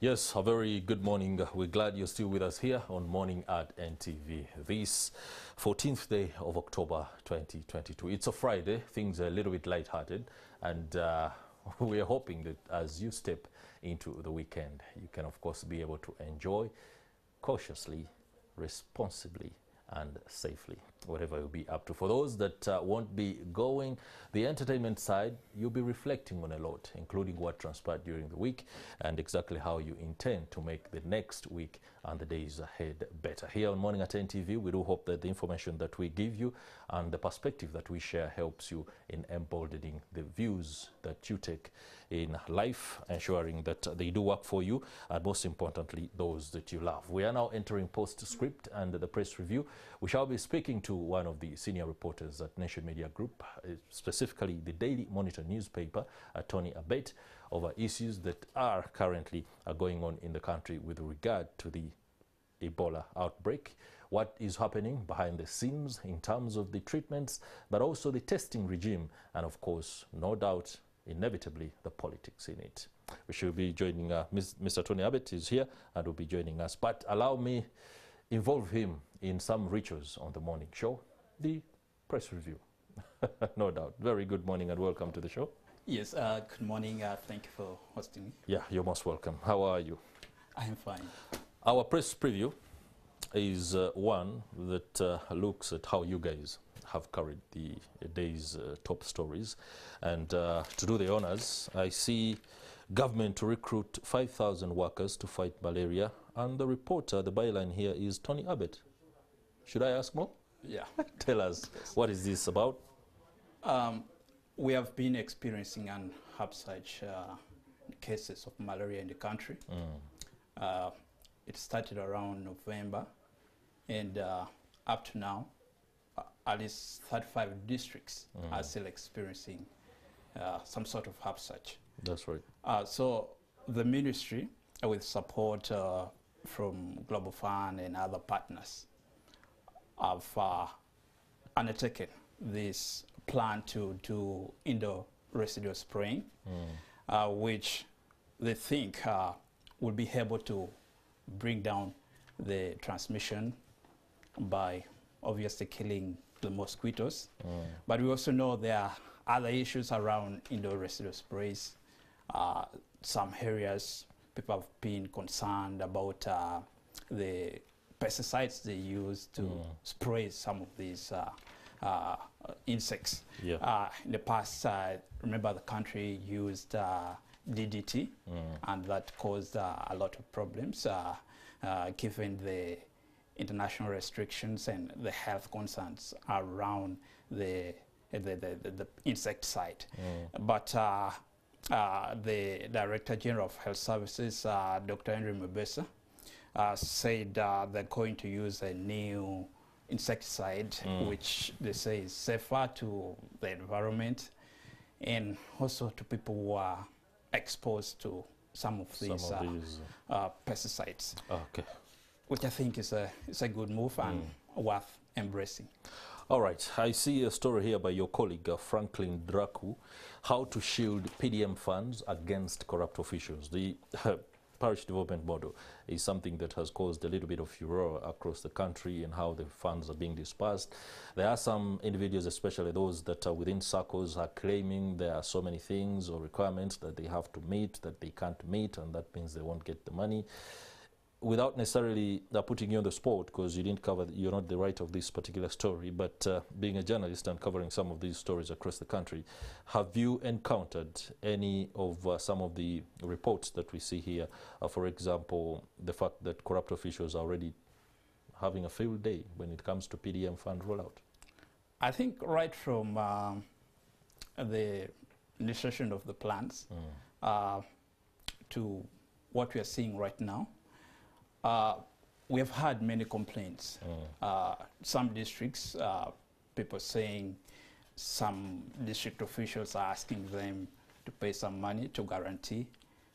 Yes, a very good morning. We're glad you're still with us here on Morning at NTV. This 14th day of October 2022. It's a Friday. Things are a little bit lighthearted, and we are hoping that as you step into the weekend, you can, of course, be able to enjoy cautiously, responsibly, and safely, whatever you'll be up to. For those that won't be going the entertainment side, you'll be reflecting on a lot, including what transpired during the week and exactly how you intend to make the next week and the days ahead better. Here on Morning at NTV, we do hope that the information that we give you and the perspective that we share helps you in emboldening the views that you take in life, ensuring that they do work for you, and most importantly, those that you love. We are now entering postscript and the press review. We shall be speaking to one of the senior reporters at Nation Media Group, specifically the Daily Monitor newspaper, Tonny, abet, over issues that are currently going on in the country with regard to the Ebola outbreak, what is happening behind the scenes in terms of the treatments, but also the testing regime, and of course, no doubt, inevitably, the politics in it. We should be joining Mr. Tonny Abet is here and will be joining us. But allow me involve him in some rituals on the morning show, the press review. No doubt. Very good morning and welcome to the show. Yes, good morning. Thank you for hosting me. Yeah, you're most welcome. How are you? I am fine. Our press preview is one that looks at how you guys have carried the day's top stories. And to do the honors, I see government to recruit 5,000 workers to fight malaria. And the reporter, the byline here is Tonny Abet. Should I ask more? Yeah. Tell us, yes. What is this about? We have been experiencing an upsurge cases of malaria in the country. It started around November, and up to now, at least 35 districts are still experiencing some sort of upsurge. That's right. So the ministry, with support from Global Fund and other partners, have undertaken this plan to do indoor residual spraying, which they think will be able to bring down the transmission by obviously killing the mosquitoes. But we also know there are other issues around indoor residual sprays. Some areas, people have been concerned about the pesticides they use to spray some of these insects. Yeah. In the past, remember the country used DDT, and that caused a lot of problems given the international restrictions and the health concerns around the insecticide. But the Director General of Health Services, Dr. Henry Mubesa, said they're going to use a new insecticide, which they say is safer to the environment and also to people who are exposed to some of these pesticides. Okay. Which I think is a good move and worth embracing. All right. I see a story here by your colleague, Franklin Draku, how to shield PDM funds against corrupt officials. The parish development model is something that has caused a little bit of furor across the country and how the funds are being dispersed. There are some individuals, especially those that are within circles, are claiming there are so many things or requirements that they have to meet that they can't meet, and that means they won't get the money. Without necessarily putting you on the spot, because you didn't cover, you're not the writer of this particular story, but being a journalist and covering some of these stories across the country, have you encountered any of some of the reports that we see here? For example, the fact that corrupt officials are already having a field day when it comes to PDM fund rollout? I think right from the initiation of the plans to what we are seeing right now, we have had many complaints. Some districts, people saying some district officials are asking them to pay some money to guarantee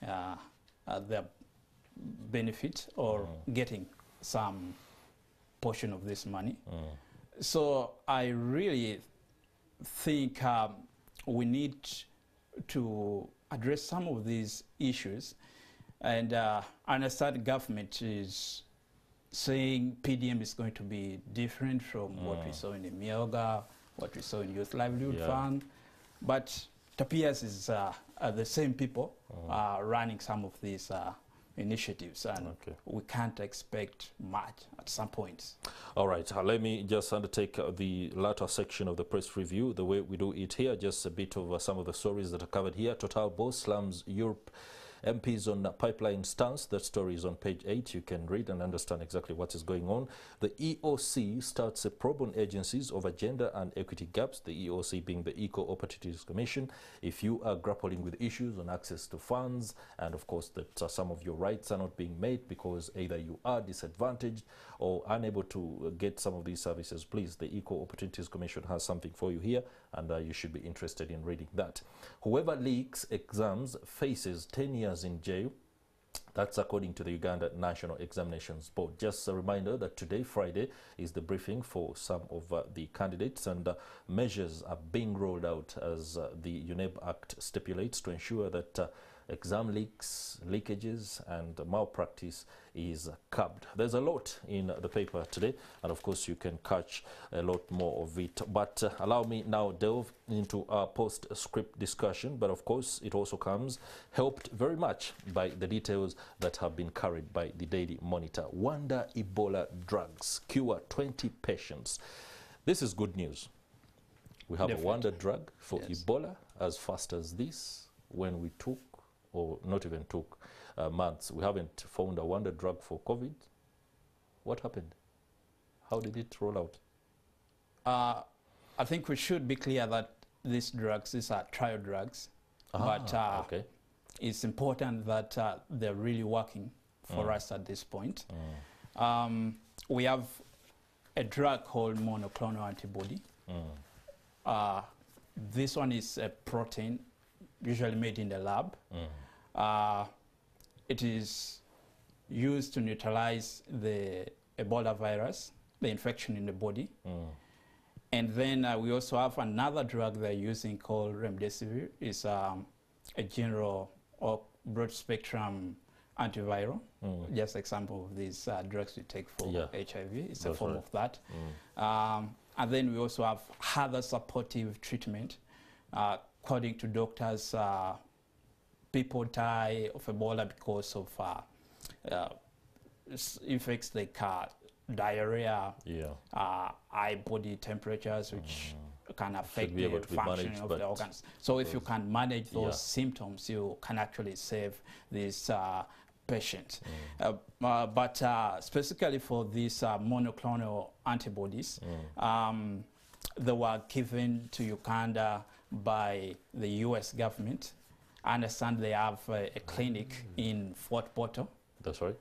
their benefit or getting some portion of this money. So I really think we need to address some of these issues And I understand government is saying PDM is going to be different from what we saw in the Mioga, what we saw in Youth Livelihood Fund. But it appears is the same people running some of these initiatives, and we can't expect much at some points. All right, let me just undertake the latter section of the press review the way we do it here. Just a bit of some of the stories that are covered here. Total boss slams Europe MPs on pipeline stance. That story is on page 8. You can read and understand exactly what is going on. The EOC starts a probe on agencies over gender and equity gaps, the EOC being the Equal Opportunities Commission. If you are grappling with issues on access to funds, and of course that some of your rights are not being met because either you are disadvantaged or unable to get some of these services, please, the Equal Opportunities Commission has something for you here, and you should be interested in reading that. Whoever leaks exams faces 10 years in jail. That's according to the Uganda National Examinations Board. Just a reminder that today, Friday, is the briefing for some of the candidates, and measures are being rolled out as the UNEB Act stipulates to ensure that exam leakages and malpractice is curbed. There's a lot in the paper today, and of course you can catch a lot more of it. But allow me now delve into our postscript discussion. But of course it also comes helped very much by the details that have been carried by the Daily Monitor. Wonder Ebola drugs cure 20 patients. This is good news. We have a wonder drug for Ebola as fast as this. When we took, or not even took, months, we haven't found a wonder drug for COVID. What happened? How did it roll out? I think we should be clear that these are trial drugs, but it's important that they're really working for us at this point. We have a drug called monoclonal antibody. This one is a protein usually made in the lab. It is used to neutralize the Ebola virus, the infection in the body. And then we also have another drug they're using called remdesivir. It's a general or broad spectrum antiviral. Just example of these drugs we take for HIV. It's a form of that. And then we also have other supportive treatment. According to doctors, people die of Ebola because of effects like diarrhea, high body temperatures, which can affect the functioning of the organs. So if you can manage those symptoms, you can actually save these patients. But specifically for these monoclonal antibodies, they were given to Uganda by the US government. I understand they have a clinic in Fort Portal. That's right.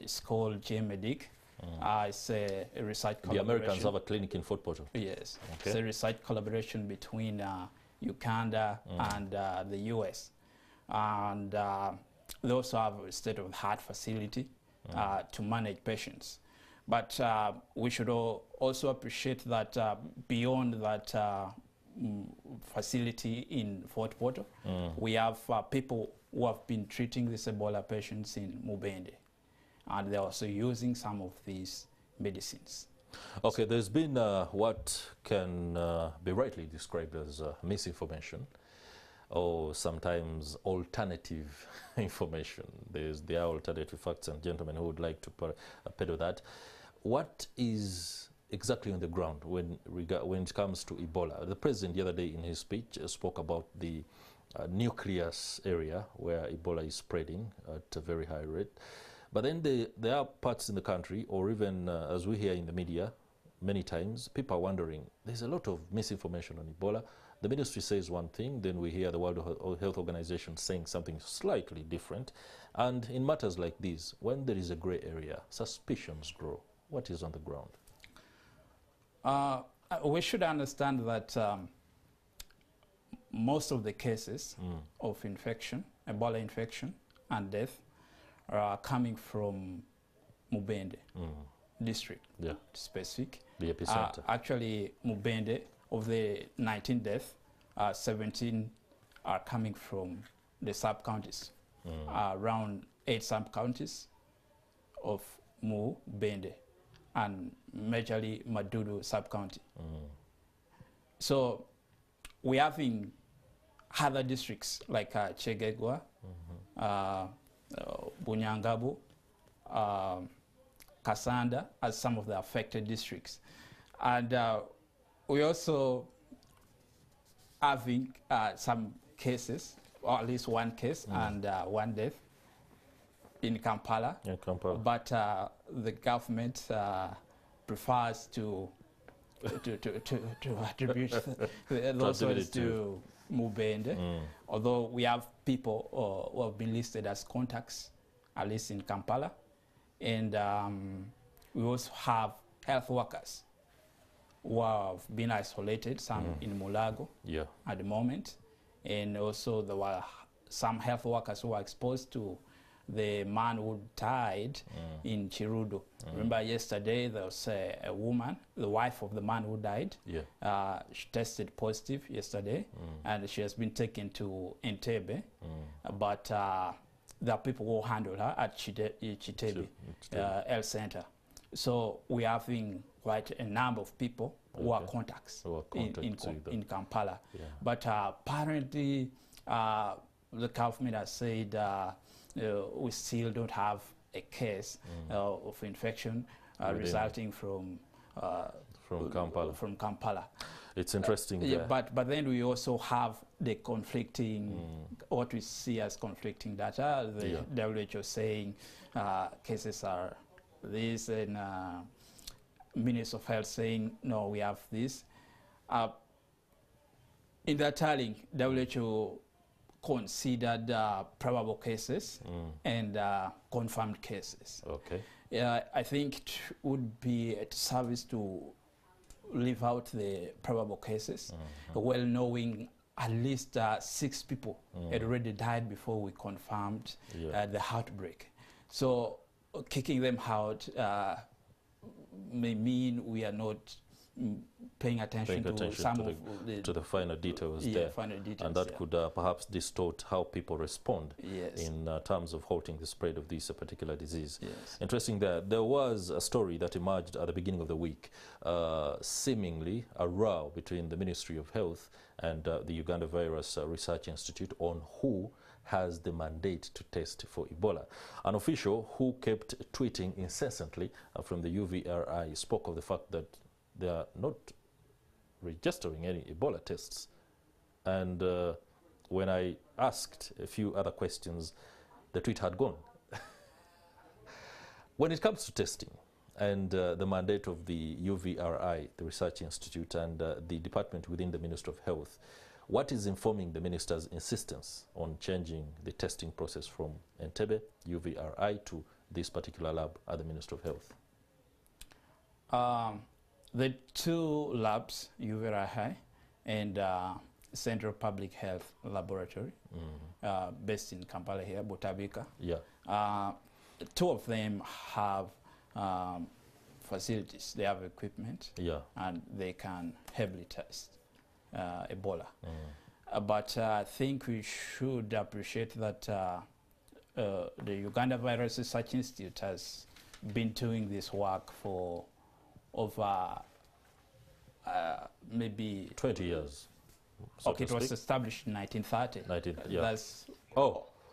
It's called GMedic. It's a research collaboration. The Americans have a clinic in Fort Portal? Yes. Okay. It's a research collaboration between Uganda and the US. And they also have a state-of-the-art facility to manage patients. But we should also appreciate that beyond that facility in Fort Portal, we have people who have been treating these Ebola patients in Mubende, and they're also using some of these medicines. Okay, there's been what can be rightly described as misinformation, or sometimes alternative information. There are alternative facts, and gentlemen who would like to peddle that. What is exactly on the ground when it comes to Ebola? The president the other day in his speech spoke about the nucleus area where Ebola is spreading at a very high rate. But then there are parts in the country, or even as we hear in the media many times, people are wondering, there's a lot of misinformation on Ebola. The ministry says one thing, then we hear the World Health Organization saying something slightly different. And in matters like these, when there is a gray area, suspicions grow. What is on the ground? We should understand that most of the cases of infection, Ebola infection and death, are coming from Mubende district, specific. The epicenter. Actually, Mubende, of the 19 deaths, 17 are coming from the sub-counties around 8 sub-counties of Mu, Bende, and majorly Madudu sub-county. So we have in other districts like Chegegwa, Bunyangabu, Kasanda as some of the affected districts. And we also having some cases, or at least one case and one death in Kampala. Yeah, Kampala. But the government prefers to attribute those ones to Mubende, although we have people who have been listed as contacts, at least in Kampala. And we also have health workers who have been isolated, some in Mulago at the moment. And also there were some health workers who were exposed to the man who died in Chirudo. Remember yesterday there was a woman, the wife of the man who died. She tested positive yesterday and she has been taken to Entebbe. But there are people who handle her at Chitebe Health Center. So we are having quite a number of people who are contacts in Kampala. But apparently the government has said we still don't have a case of infection resulting from Kampala. It's interesting. But then we also have the conflicting, what we see as conflicting data. The WHO saying cases are this, and Minister of Health saying no, we have this. In that tallying, WHO considered probable cases and confirmed cases. I think it would be a service to leave out the probable cases, well knowing at least 6 people had already died before we confirmed the outbreak. So kicking them out may mean we are not paying attention to some of the finer details there. And that could perhaps distort how people respond in terms of halting the spread of this particular disease. Interesting that there was a story that emerged at the beginning of the week, seemingly a row between the Ministry of Health and the Uganda Virus Research Institute on who has the mandate to test for Ebola. An official who kept tweeting incessantly from the UVRI spoke of the fact that they are not registering any Ebola tests. And when I asked a few other questions, the tweet had gone. When it comes to testing and the mandate of the UVRI, the Research Institute, and the department within the Ministry of Health, what is informing the minister's insistence on changing the testing process from Entebbe, UVRI, to this particular lab at the Ministry of Health? The 2 labs, UVRI and Central Public Health Laboratory, based in Kampala here, Butabika. 2 of them have facilities, they have equipment, and they can heavily test Ebola. But I think we should appreciate that the Uganda Virus Research Institute has been doing this work for over maybe 20 years. Okay, it was established in 1930. That's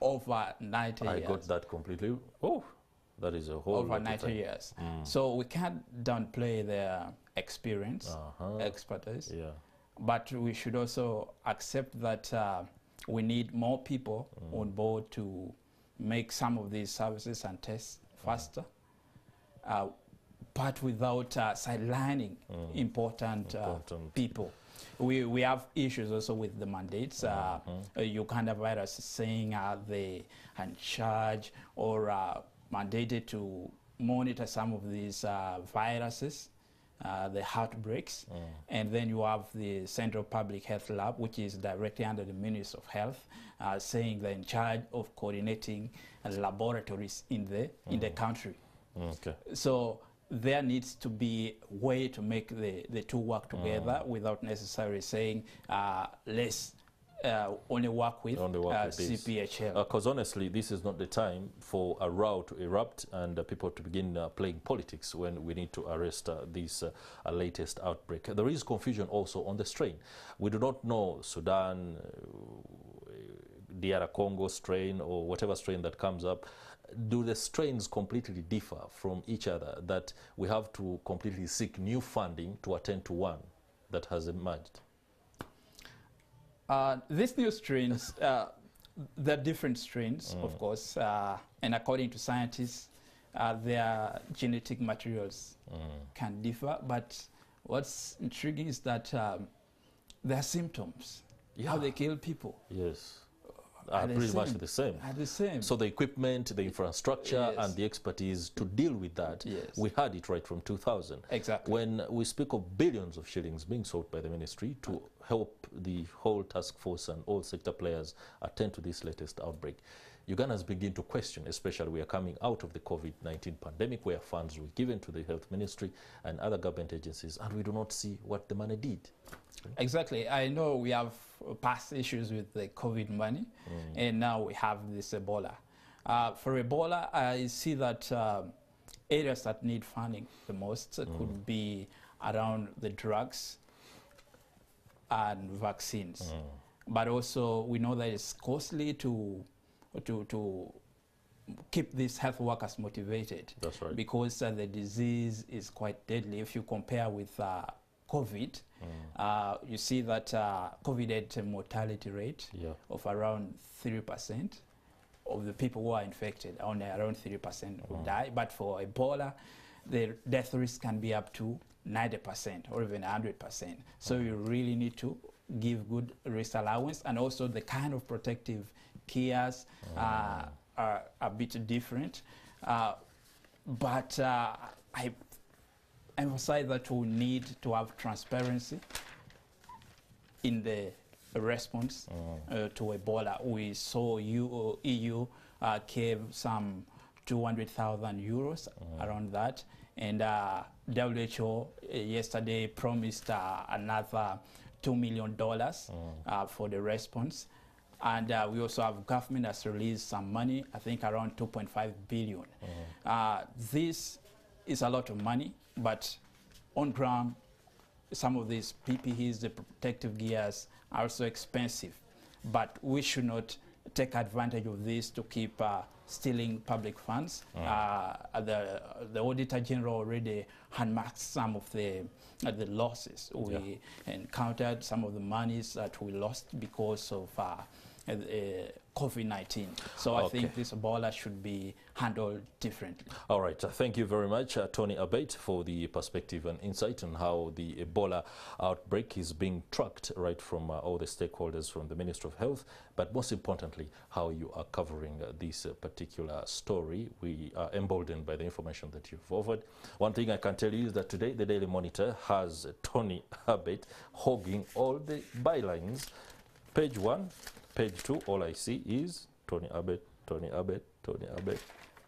over 90 years. I got that completely. Oh, that is a whole over 90 years. So we can't downplay their experience, expertise. But we should also accept that we need more people on board to make some of these services and tests faster, but without sidelining important people. We have issues also with the mandates. Uganda Virus is saying they are in charge or mandated to monitor some of these viruses, the outbreaks. And then you have the Central Public Health Lab, which is directly under the Ministry of Health, saying they're in charge of coordinating laboratories in the country. So there needs to be a way to make the 2 work together without necessarily saying let's only work with CPHL. Because honestly, this is not the time for a row to erupt and people to begin playing politics when we need to arrest this latest outbreak. There is confusion also on the strain. We do not know Sudan, DR Congo strain or whatever strain that comes up. Do the strains completely differ from each other that we have to completely seek new funding to attend to one that has emerged? These new strains, they're different strains, of course, and according to scientists, their genetic materials can differ. But what's intriguing is that their symptoms, how they kill people. Yes. Are pretty much the same. Are the same. So the equipment, the infrastructure, and the expertise to deal with that, we had it right from 2000. Exactly. When we speak of billions of shillings being sought by the ministry to help the whole task force and all sector players attend to this latest outbreak, Ugandans begin to question, especially we are coming out of the COVID-19 pandemic where funds were given to the health ministry and other government agencies, and we do not see what the money did. Exactly. I know we have past issues with the COVID money, and now we have this Ebola. For Ebola, I see that areas that need funding the most could be around the drugs and vaccines. But also, we know that it's costly to keep these health workers motivated. That's right. Because the disease is quite deadly. If you compare with COVID, you see that COVID had a mortality rate of around 3% of the people who are infected. Only around 3% will die. But for Ebola, the death risk can be up to 90% or even 100%. So you really need to give good risk allowance, and also the kind of protective cares are a bit different. But I emphasize that we need to have transparency in the response to Ebola. We saw EU gave some 200,000 euros around that, and WHO yesterday promised another $2 million for the response. And we also have government has released some money, I think around 2.5 billion. This is a lot of money, but on ground, some of these PPEs, the protective gears, are also expensive. But we should not take advantage of this to keep stealing public funds. The Auditor General already handmarked some of the losses we encountered, some of the monies that we lost because of COVID-19. So I think this Ebola should be handled differently. All right. Thank you very much, Tonny Abet, for the perspective and insight on how the Ebola outbreak is being tracked right from all the stakeholders from the Ministry of Health, but most importantly, how you are covering this particular story. We are emboldened by the information that you've offered. One thing I can tell you is that today the Daily Monitor has Tonny Abet hogging all the bylines. Page 1, page 2, all I see is Tonny Abet, Tonny Abet, Tonny Abet,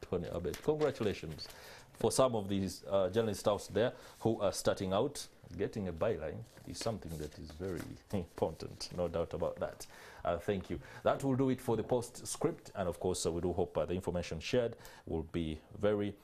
Tonny Abet. Congratulations. For some of these journalists out there who are starting out, getting a byline is something that is very important, no doubt about that. Thank you. That will do it for the postscript, and of course we do hope the information shared will be very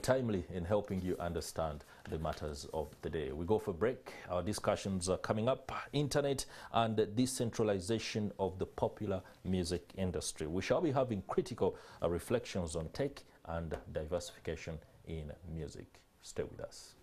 timely in helping you understand the matters of the day. We go for break. Our discussions are coming up: internet and the decentralization of the popular music industry. We shall be having critical reflections on tech and diversification in music. Stay with us.